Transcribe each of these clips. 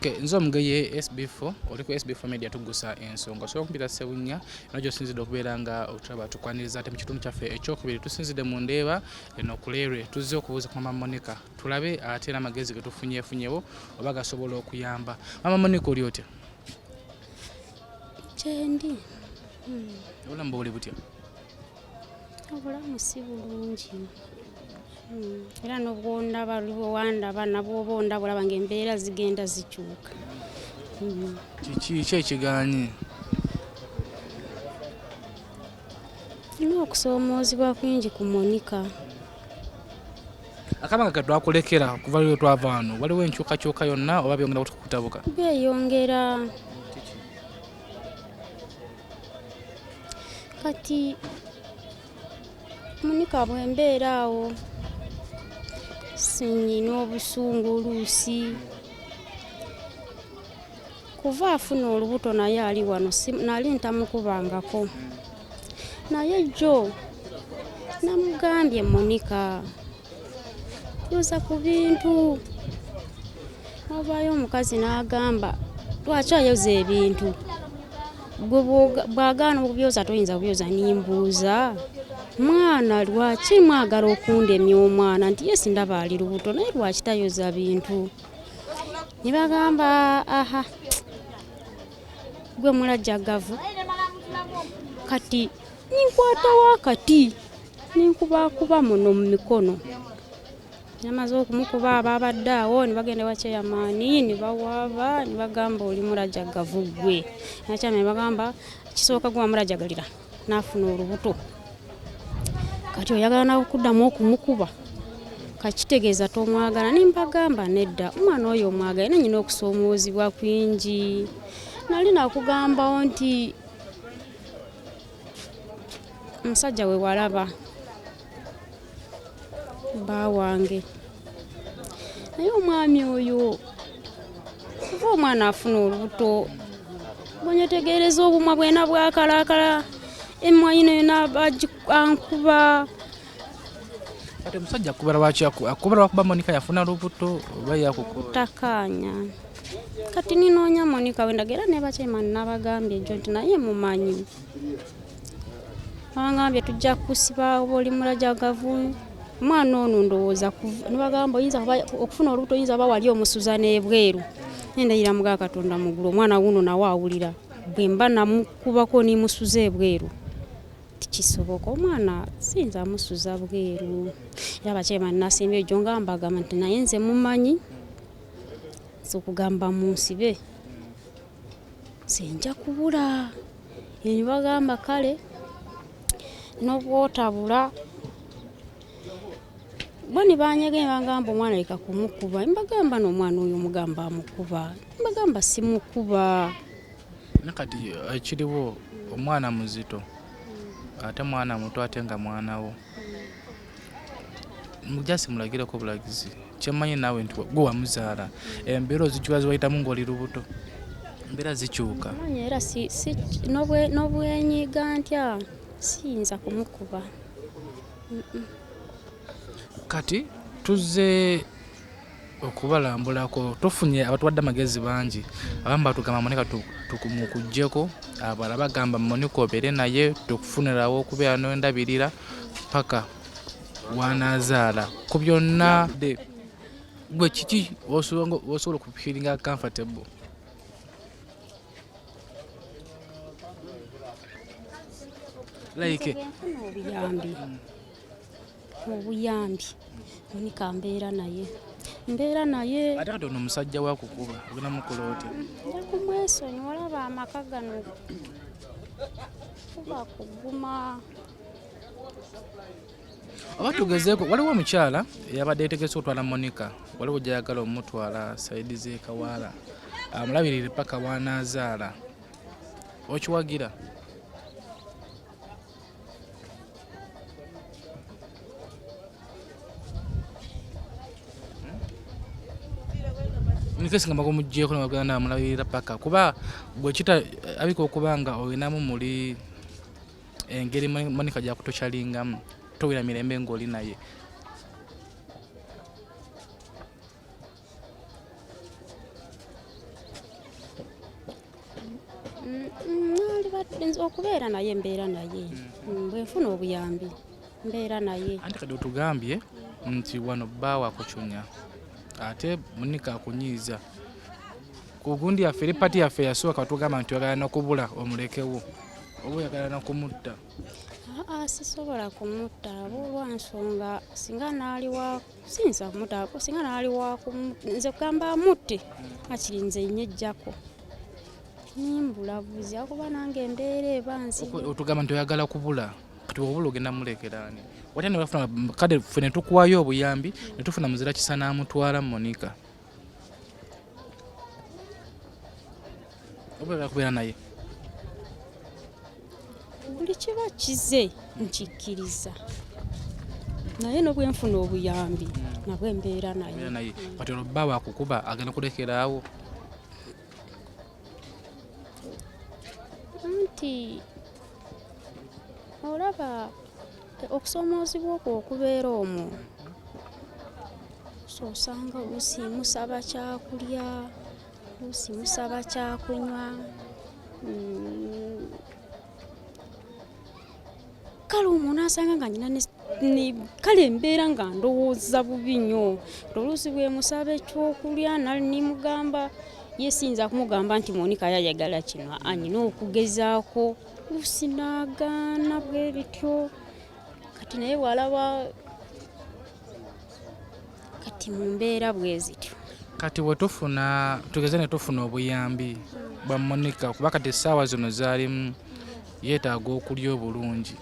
Okay, nzo mugeye SB4 oli ku SB4 MEDIA tugusa ensonga so kumpita sewunya najo sinzide okubeera nga otaba tukwaniriza ate mu kitundu kyaffe ekyokubiri tusinzide mu ndeeba eno kulerwe tuzze okubuuza ku Mama Monica tulabe ate n'amagezi ge tufunyeewo oba gasobola okuyamba. Mama Monica oli otya? Kyendi. Obulamu buli butya? Obulamu si bulungi. Era n'obwonda baliwo wandaba nabwo bwonda bulaba ng'embeera zigenda zikyuka. Kiki ekigaanye? N'okusoomoozebwa kwingi ku Monica. Akabanga katwakulekera kuva lwe twava wano waliwo enkyukakyuka yonna oba byongera kutabuka? Beeyongera. Kati Monica bw'embeera awo sinyina obusungu oluusi kuva afuna olubuto naye ali wano nali ntamukubangako naye jjo namugambye Monica tuuza ku bintu wabaayo omukazi n'agamba lwaki ayoza ebintu bw'agaana okubyoza toyinza kubyoza nimbuuza mwana lwaki mwagala okundemya omwana nti ye sindaba ali lubuto naye lwaki tayoza bintu ne bagamba aha gwe mulajjagavu kati ninkwatawo akati ninkubakuba muno mu mikono namaze okumukuba ababadde awo ne bagenda wakyeyamaani ne bawaaba ne bagamba oli mulajjagavu gwe nakyama ne bagamba kisooka gwa mulajjagalira n'afuna olubuto kati oyagala nawe okuddamu okumukuba kakitegeeza tomwagala nimbagamba nedda omwana oyo omwagala nanyina okusoomoozebwa kwingi nali nakugambawo nti omusajja we walaba bba wange naye omwami oyo kuva omwana afuna olubuto bwenyetegereza obumwa bwena bwakalaakala emwanyi yona ankuba. Kati omusajja akubala lwaki akubala lwakuba Monica yafuna olubuto oba yakukola? Takanya. Kati ninoonya Monica wendagera ne bakyemani n'abagambye jjo nti naye mumanyi. Bangambye tujja kusiba oba oli mulajjagavu omwana ono ndowooza ne bagamba oyinza okufuna olubuto oyinza oba wali omusuza n'ebweru. Nendayira muga Katonda mugulu omwana wuno nawe awulira bwe mba namukubako nimusuza ebweru kisoboka omwana siyinza amusuza bweru. Era bakyemani nasimbye ejjo ngambagamba nti naye nze mumanyi okugamba munsibe sinja kubula ne bagamba kale n'obwotabula boni banyege bangamba omwana leka kumukuba mbagamba n'omwana oyo mugamba amukuba mbagamba simukuba. Nakati ekiriwo omwana muzito ate mwana muto ate nga mwana wo mujasi mulagirako bulagizi kyemanyi naawe nti gwe wamuzaala embeera ozijuba zibayitamu ng'oli lubuto embeera zikyuka era n'obwenyiga ntya siyinza kumukuba. Kati tuzze okubalambulako tufunye abatuwadde amagezi bangi abamu batugamba Monica tukumukujjeko abalala bagamba Monica obeere naye tukufunirawo okubeera n'endabirira paka wanazaala ku byonna gwe kiki osobola okufiiringa comfortable? Like obuyambi Monica mbeera naye ate kati ono omusajja wakukuba ogenda mukola otya? kumwesonyi olaba amaka gano kuba kuguma. Oba tugezeeko waliwo omukyala eyabadde yeetegese otwala Monica waliwo gyayagala omutwala saidi z'ekawaala amulabirire paka wanazaala okiwagira? Nikesi nga bagomujjeko n'abaganda amulabirira paka kuba gwe kita abika okuba nga olinamu muli engeri Monica gyakutokyalingamu towera mirembe ng'oli naye. nze okubeera naye mbeera naye bwe nfuna obuyambi mbeera naye. Anti kati otugambye nti wano bbaawa akucunya ate Monica akunyiiza ku gundi yaffe eri pati yaffe yasooka tugamba nti oyagala n'okubula omulekewo oba oyagala n'okumutta. Sisobola kumutta olwa nsonga singa naali wa sinza kumutta singa naali wa nze kugamba amutte akiri nze nnyejjako nimbulabuzi akuba nange embeera ebanzi. Otugamba nti oyagala kubula kati obula ogenda mulekeraani wate ne bafuna kade ffe ne tukuwayo obuyambi ne tufuna muzira kisa n'amutwala Monica oba oyagala kubeera naye buli kiba kize nkikkiriza naye nobwe nfuna obuyambi nabwe mbeera naye. kati olwo bbaawa akukuba agenda kulekeraawo anti olaba okusoomoozebwa okwo okubeera omwo so osanga oluusi musaba kyakulya oluusi musaba kyakunywa kale omwo naasanga nga nyina kale embeera nga ndowooza bubi nnyo oluusi bwe musaba ekyokulya nimugamba ye siyinza kumugamba nti Monica yayagala kino anyina okugezaako oluusi naagaana bwe bityo kati naye walaba kati mu mbeera bwe zityo. kati bwe tufuna tugeze ne tufuna obuyambi bwa Monica kuba kati essaawa zino zaalimu yeetaaga okulya obulungi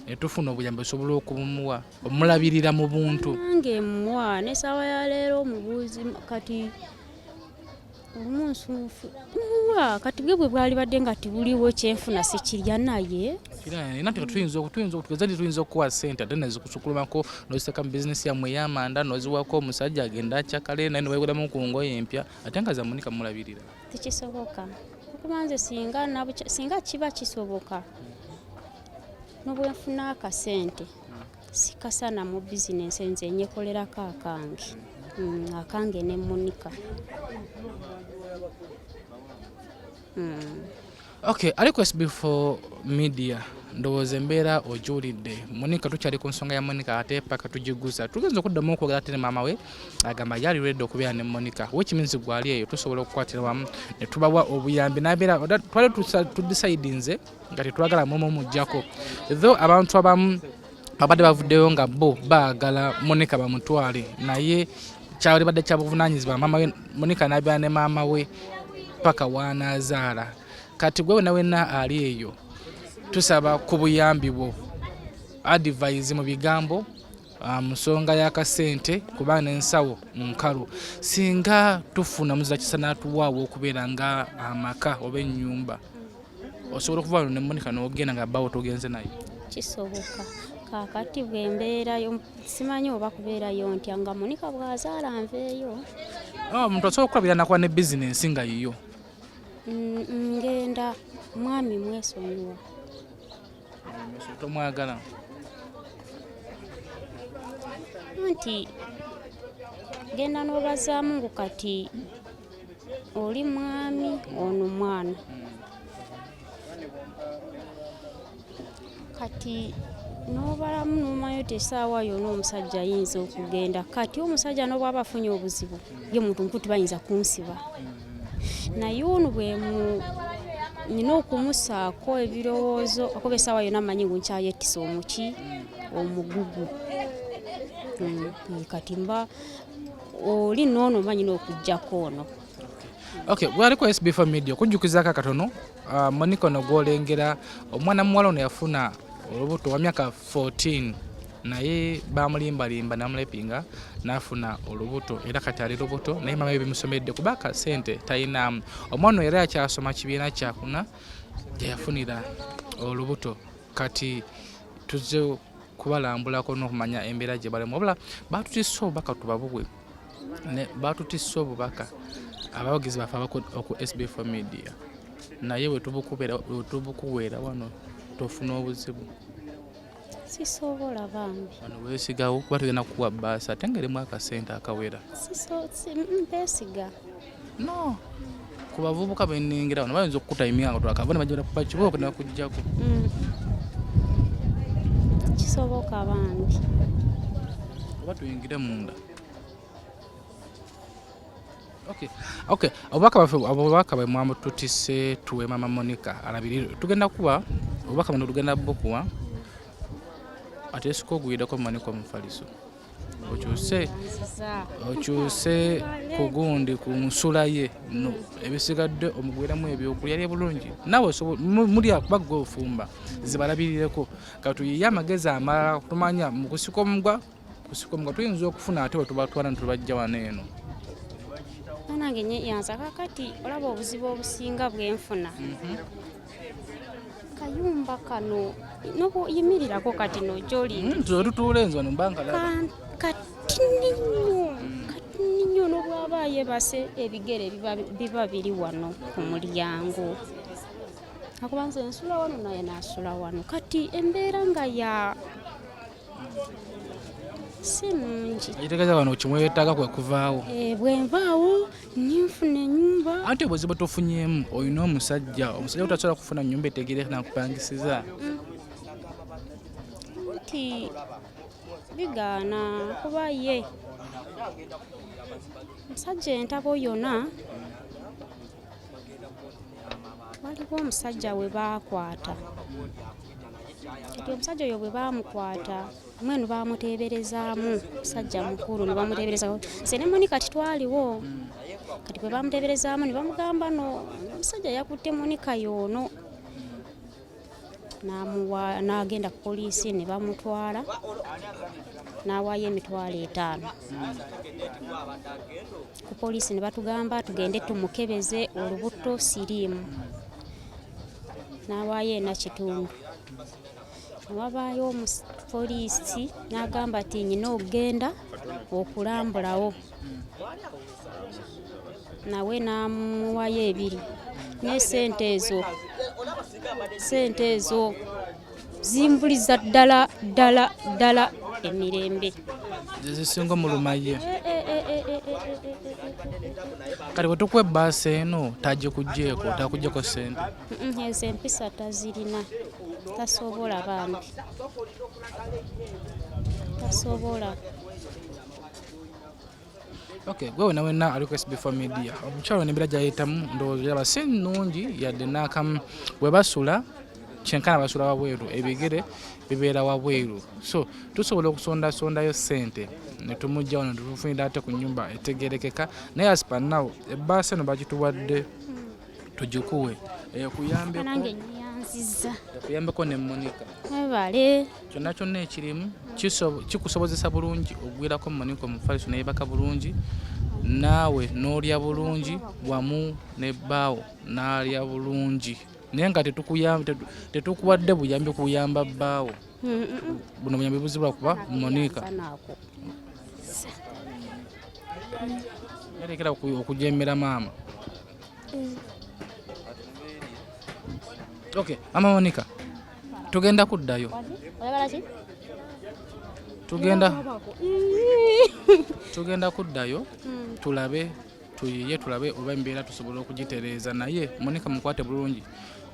ne tufuna obuyambi osobola okumuwa omulabirira mu buntu nange muwa n'essaawa ya leero omubuuzi kati omunsuufu muwa kati bwe bwali badde nga tibuliwo kyenfuna sikirya naye nanti tuyinza okuwa ssente ate nezikusukulumako n'oziteeka mu bizinesi yammwe ey'amanda n'oziwako omusajja agenda akyakale naye newegulamu ku ngoye empya ate nga za Monica mulabirira tekisoboka okuba nze singa kiba kisoboka n'obwe nfuna akasente sikasana mu bizinesi nze nyekolerako akange ne Monica. Okay, ariko SB4 media ndowooza embeera ogiwulidde Monica tukyali ku nsonga ya Monica ate paka tugiguza tugenza okuddamu okwogera ate ne maama we agamba yali ready okubeera ne Monica wekiminzi gwali eyo tusobola okukwatira wamu ne tubawa obuyambi nabeera twali tudecidinze nga tetwagala mumu mujjako though abantu abamu abadde bavuddeyo nga bo baagala Monica bamutwale naye kyali badde kyabuvunaanyizibwa maama we Monica n'abeera ne maama we paka waanaazaala kati gwe wenna ali eyo tusaba ku buyambi bwo advise mu bigambo musonga y'akasente kuba n'ensawo nkalu singa tufuna muzira kisa n'atuwaawo okubeera nga amaka oba ennyumba osobola okuva wano ne Monica n'ogenda nga bbaawo togenze naye kisoboka kakati bwe mbeerayo simanyi oba kubeerayo ntya nga Monica bw'azaala nveeyo omuntu osobola okulabira nakuba ne bizinensi nga yiyo ngenda mwami mwesonyiwa tomwagala nti genda n'obazaamu ngu kati oli mwami ono mwana kati n'obalamu n'omanyi oti essaawa yonna omusajja ayinza okugenda kati omusajja n'obwaba afunye obuzibu ye muntu nkuti bayinza kunsiba naye ono bwe nina okumusaako ebirowoozo akuba essaawa yonna amanyi ngu nkyayettisa omuki omugugu kati mba oli noono omanyi n'okuggyako ono. Okay, bwaliko SB4 media okujjukizaako akatono Monica ono gw'olengera omwana muwala ono yafuna olubuto wa myaka 14 naye bamulimbalimba namulepinga nafuna olubuto era kati ali lubuto naye maama we bimusomedde kuba akasente talinamu omwana era akyasoma kibiina kyakuna gyeyafunira olubuto kati tuzze kubalambulako n'okumanya embeera gye balimu wabula batutisse obubaka tubabuwe batutisse obubaka abawagizi baffe oku SB4 media naye wetubukuweera wano tofuna obuzibu sisobola bambi wano weesigawo kuba tugenda kukuwa bbaasi ate nga erimu akasente akawera mpeesiga no ku bavubuka bennengera wano bayinza okukutayimira nga twakavuna bajja kuba kibooko ne bakuggyako. Kisoboka bambi. Oba tuyingire munda. Okay. Obubaka bwe mwamututise tuwe Mama Monica alabirira. Tugenda kuba obubaka buno tugenda bukuwa ate sikogwirako Monica Omufaliso. Okyuse ku gundi ku nsula ye no ebisigadde omugweramu ebyokulya yali bulungi nawe muli akubagwa ofumba zibalabirireko katuyiye amagezi amalala tumanya mu kusika omugwa tuyinza okufuna ate wetubatwala ntubajja wano eno. Nange yanza kakati olaba obuzibu obusinga bwenfuna. Kayumba kano noko yimirirako kati no joli. Tutulenzo no mbanga Katinyo no bwaba yebase ebigere biba biri wano ku mulyango. Akubanze ensula wano naye nasula wano. Kati embeera nga ya sinungi. Ayitegeeza wano kimwetaaga kwe kuvaawo. Bwenvaawo ninfuna ennyumba. Ate obuzibu tofunyemu olina omusajja utasobola kufuna nnyumba etegeereka nakupangisiza. Nti bigaana kuba ye musajja entabo yona waliwo omusajja we baakwata. Kati omusajja oyo bwe baamukwata mwenu baamuteeberezaamu musajja mukulu ne bamuteebereza se ne Monica titwaliwo. Kati bwe baamuteeberezaamu ne bamugamba no omusajja yakutte Monica yoono n'agenda ku poliisi ne bamutwala n'awaayo £5,000 ku poliisi ne batugamba tugende tumukebeze olubuto siriimu n'awaayo £1,000. Wabaayo omupoliisi n'agamba ati nyina okugenda okulambulawo nawe n'amuwaayo 2 ne sente ezo zimbuliza ddala emirembe zisinga mu lumaye. Kati bwe tukuwa ebbaasa eno tagikuggyeeko takuggyeko sente. Ezo empisa tazirina tasobola bambi tasobola. Okay, gwe wena ali ku SB4 MEDIA. Omukyalo n'embeera gy'ayitamu ndowooza yaba si nnungi yadde n'akamu bwe basula kyenkana basula wabweru ebigere bibeera wabweru. So tusobola okusondasondayo ssente ne tumugja wano tufunira ate ku nnyumba etegerekeka naye asipanawo ebbaasa eno bagituwadde tugikuwe ekuyambeko ekuyambeko ne Monica. Ebale Kyonna ekirimu kikusobozesa bulungi ogwirako Monica Omufaliso neyebaka bulungi naawe n'olya bulungi wamu ne bbaawo n'alya bulungi naye nga tetukuwadde buyambi kuyamba bbaawo. Buno buyambi buzibwa kuba Monica. Yalekera okujemera maama. Okay, Mama Monica. Tugenda kuddayo. Tugenda kuddayo tulabe tulabe oba embeera tusobola okugitereeza naye Monica mukwate bulungi.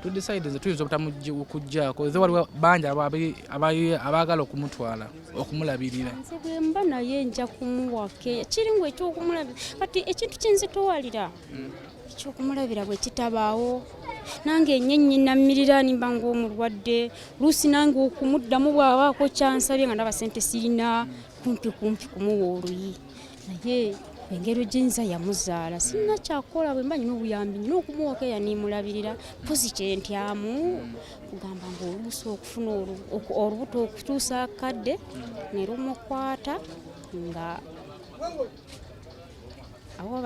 Tudecide nze tuyinza obutamukuggyako ze waliwo bangi abaagala okumutwala okumulabirira. Nze bwe mba naye nja kumuwake kiringu ekyokumulabira kati ekintu kinzitowalira ekyokumulabira bwe kitabaawo nange ennyo namirira nimba ng'omulwadde luusi nange okumuddamu bw'abaako kyansabye nga ndaba ssente sirina kumpi kumuwa oluyi naye engero gy'enza yamuzaala sirina kyakola bwe mba nyina obuyambi nyina okumuwako yanimulabirira mpozi kyentyamu kugamba ng'oluusi okufuna olubuto okutuusa akadde ne lumukwata nga awo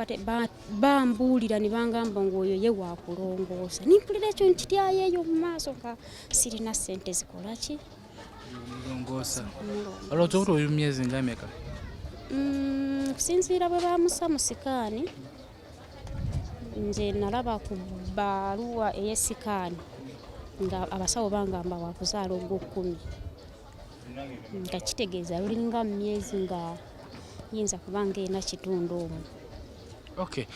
bambuulira ne bangamba ng'oyo ye waakulongoosa nimpulira ekyo nkityayo eyo mu maaso nga sirina ssente zikola ki longoosa. Olwooza obuto oli myezi nga emeka? Kusinziira bwe baamusa mu sikaani nze nalaba ku bbaluwa ey'esikaani nga abasawo bangamba waakuzaala ogw'okumi nga kitegeeza lulinga mu myezi nga yinza kuba nga ena kitundu omwo Okay,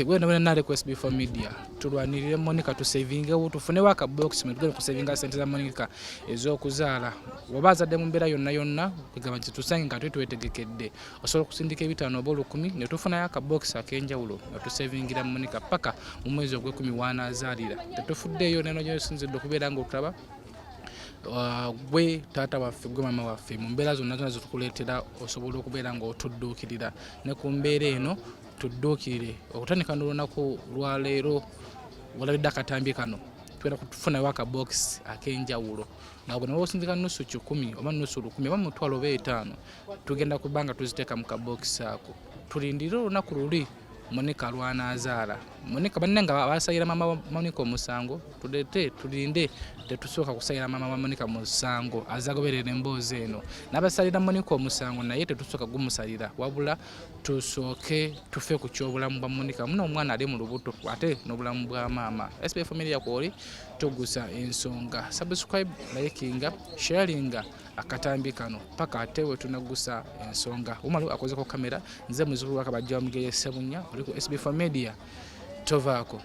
gwena nale ku SB4 MEDIA tulwanirire Monica tusavingewo tufunewo akabox metugenda kusavinga sente za Monica ez'okuzaala wabazadde mu mbeera yonna kwegamba nti tusange nga twetegekedde osobola okusindika ebitaano oba 10 ne tufunayo akabox ak'enjawulo nga tusavingira Monica paka mu mwezi ogw'ekumi w'anaazaalira tetufuddeeyo neno gyosinzidde okubeera nga otulaba gwe taata waffe gwe mama waffe mu mbeera zonna zetukuleetera osobola okubeera nga otudduukirira ne ku mbeera eno tudduukirire okutandika n'olunaku lwa leero walabidde akatambi kano tugenda kutufunayo akabox ak'enjawulo nga bwe naba osindika nusu 10 oba nusu 10 oba mutwalo oba 5 tugenda kuba nga tuziteeka mu kabox ako tulindire olunaku luli Monica lw'anaazaala Monica banne nga basayira mama wa Monica omusango tulinde tetusooka kusayira mama wa Monica musango azagoberera emboozi eno n'abasalira Monica omusango naye tetusooka gumusalira wabula tusooke tufe ku ky'obulamu bwa Monica muno omwana ali mu lubuto ate n'obulamu bwa maama. SB4 MEDIA kwoli tugusa ensonga, subscribe, likinga, sharinga akatambi kano paka ate we tunagusa ensonga umalu akoze ko kamera nze muzuru wakabajja mugeye Sebunya oli ku SB4 MEDIA tovaako.